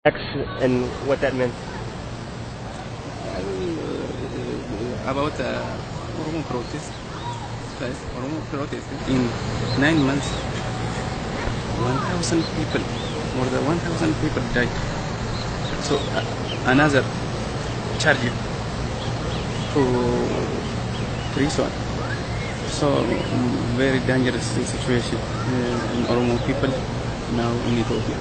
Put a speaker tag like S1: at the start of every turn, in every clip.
S1: And what that meant.
S2: About Oromo protest, guys, Oromo protest in 9 months, 1,000 people, more than 1,000 people died. So another charge to prison. So very dangerous situation in Oromo people now in Ethiopia.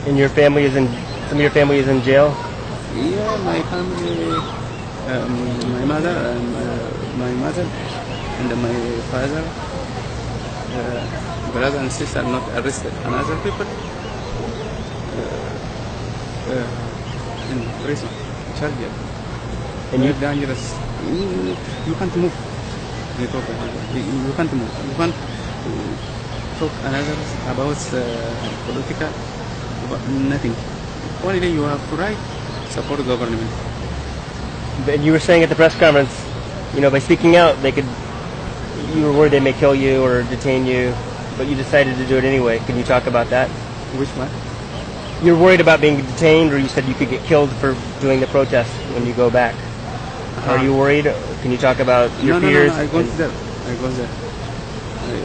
S1: And your family is some of your family is in jail?
S2: Yeah, my family, my mother and my father, brother and sister are not arrested. And other people in prison, charged. And you're dangerous. You can't move. You can't move. You can't talk another about political. Nothing. Only you have to write, support the government.
S1: And you were saying at the press conference, by speaking out, you were worried they may kill you or detain you, but you decided to do it anyway. Can you talk about that?
S2: Which one?
S1: You're worried about being detained, or you said you could get killed for doing the protest when you go back. Are you worried? Can you talk about your fears?
S2: No, I go there.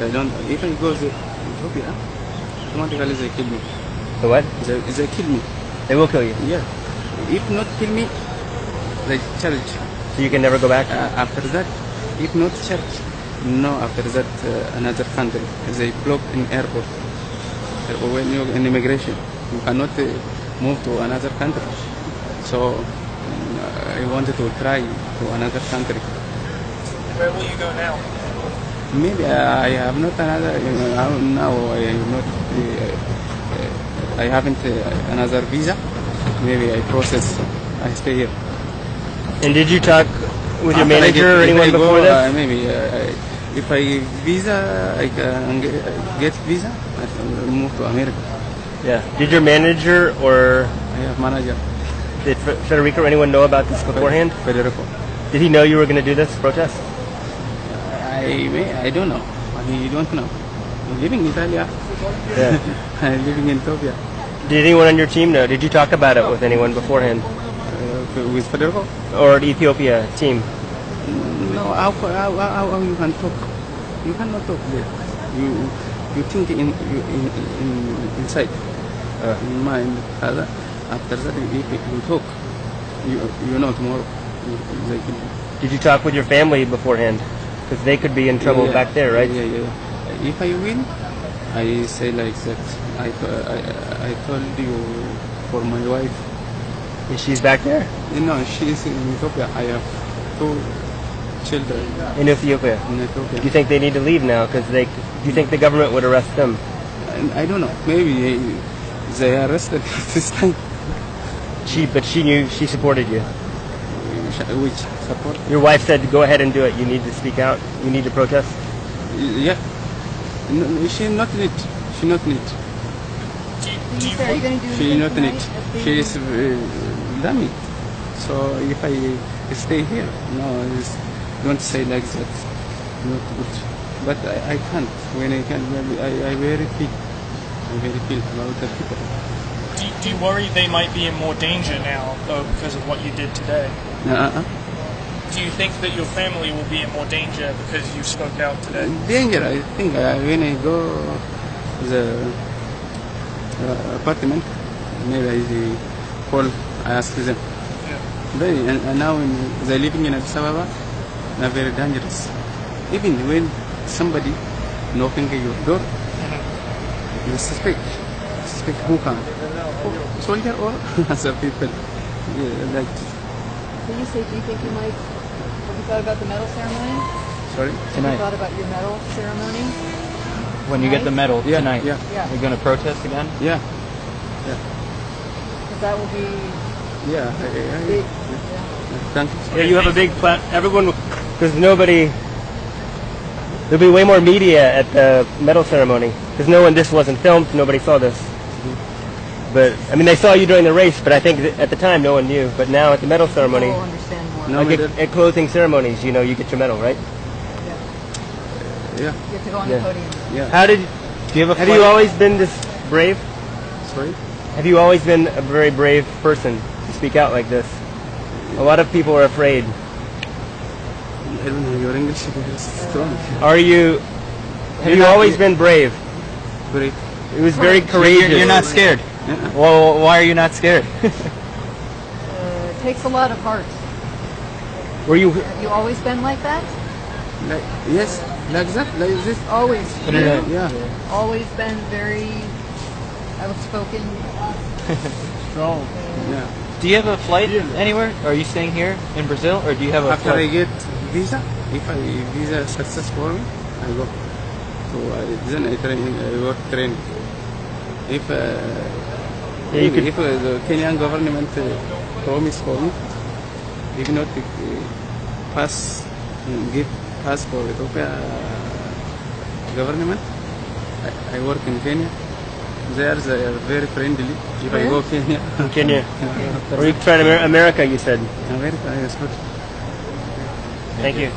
S2: I don't. If I go to Ethiopia, automatically they kill me.
S1: The what?
S2: They kill me.
S1: They will kill you?
S2: Yeah. If not kill me, they charge.
S1: So you can never go back?
S2: After that, if not charge, no, after that another country. They block in airport. When you're in immigration, you cannot move to another country. So I wanted to try to another country.
S3: Where will you go now?
S2: Maybe I have not another, now I have not, I haven't another visa. Maybe I process, I stay here.
S1: And did you talk with your manager or anyone before this?
S2: Maybe if I visa, I can get visa, I can move to America.
S1: Yeah. Did your manager or
S2: I have manager.
S1: did Federico or anyone know about this beforehand?
S2: Federico.
S1: Did he know you were going to do this protest?
S2: I don't know. I don't know. I'm living in Italy.
S1: Yeah.
S2: I'm living in Ethiopia.
S1: Did anyone on your team know? Did you talk about it with anyone beforehand?
S2: With Federico?
S1: Or the Ethiopia team?
S2: No, how you can talk? You cannot talk there. You think inside, in mind. After that, if you talk, you know tomorrow.
S1: Did you talk with your family beforehand? Because they could be in trouble back there, right?
S2: Yeah. If I win, I say like that. I told you for my wife.
S1: And she's back there?
S2: No, she's in Ethiopia. I have 2 children.
S1: In Ethiopia?
S2: In Ethiopia.
S1: Do you think they need to leave now? Because do you think the government would arrest them?
S2: I don't know. Maybe they arrested this time.
S1: But she knew, she supported you.
S2: Which support?
S1: Your wife said, go ahead and do it. You need to speak out. You need to protest.
S2: Yeah. No, she not need. She not need. She not need. She is dummy. So if I stay here, no, don't say like that. Not good. But I can't. When I can, I very feel. I very feel about the people.
S3: Do you worry they might be in more danger now, though, because of what you did today? Do you think that your family will be in more danger because you spoke out today?
S2: Danger, I think. When I go to the apartment, maybe I call, I ask them. Yeah. And now they're living in Addis Ababa, they're very dangerous. Even when somebody knocking at your door, you suspect who can. Soldier or other people. Yeah, like.
S4: Do you think you might, have you thought about the medal ceremony?
S2: Sorry?
S4: Have you thought about your medal ceremony?
S1: When you get the medal tonight,
S2: yeah.
S1: Are you going to protest again?
S2: Yeah.
S4: Because that will be
S2: big. Thank you.
S1: Yeah, you have a big plan. Everyone, because there'll be way more media at the medal ceremony. Because this wasn't filmed, nobody saw this. But, I mean, they saw you during the race, but I think at the time no one knew. But now at the medal ceremony,
S4: people will understand more.
S1: like at closing ceremonies, you get your medal, right?
S2: Yeah.
S4: You have to go on the podium.
S2: Yeah.
S1: Have you always been this brave?
S2: Sorry?
S1: Have you always been a very brave person to speak out like this? A lot of people are afraid.
S2: I don't know, your English is strong.
S1: Have you always been brave?
S2: Brave.
S1: It was very courageous.
S5: You're not scared. Well, why are you not scared?
S4: It takes a lot of heart.
S1: Were you?
S4: Have you always been like that?
S2: Like, yes, like that, like this.
S4: Always.
S2: Yeah.
S4: Always been very outspoken.
S2: Strong. Yeah.
S5: Do you have a flight anywhere? Are you staying here in Brazil, or do you have a
S2: After
S5: flight?
S2: I get visa, if I visa successful, I go. So then I work training. If
S1: you could-
S2: if the Kenyan government promise for me, if not give pass for Ethiopia government, I work in Kenya. They are very friendly. If I go Kenya,
S1: In Kenya. Or you tried America, you said.
S2: America is good.
S1: Thank you.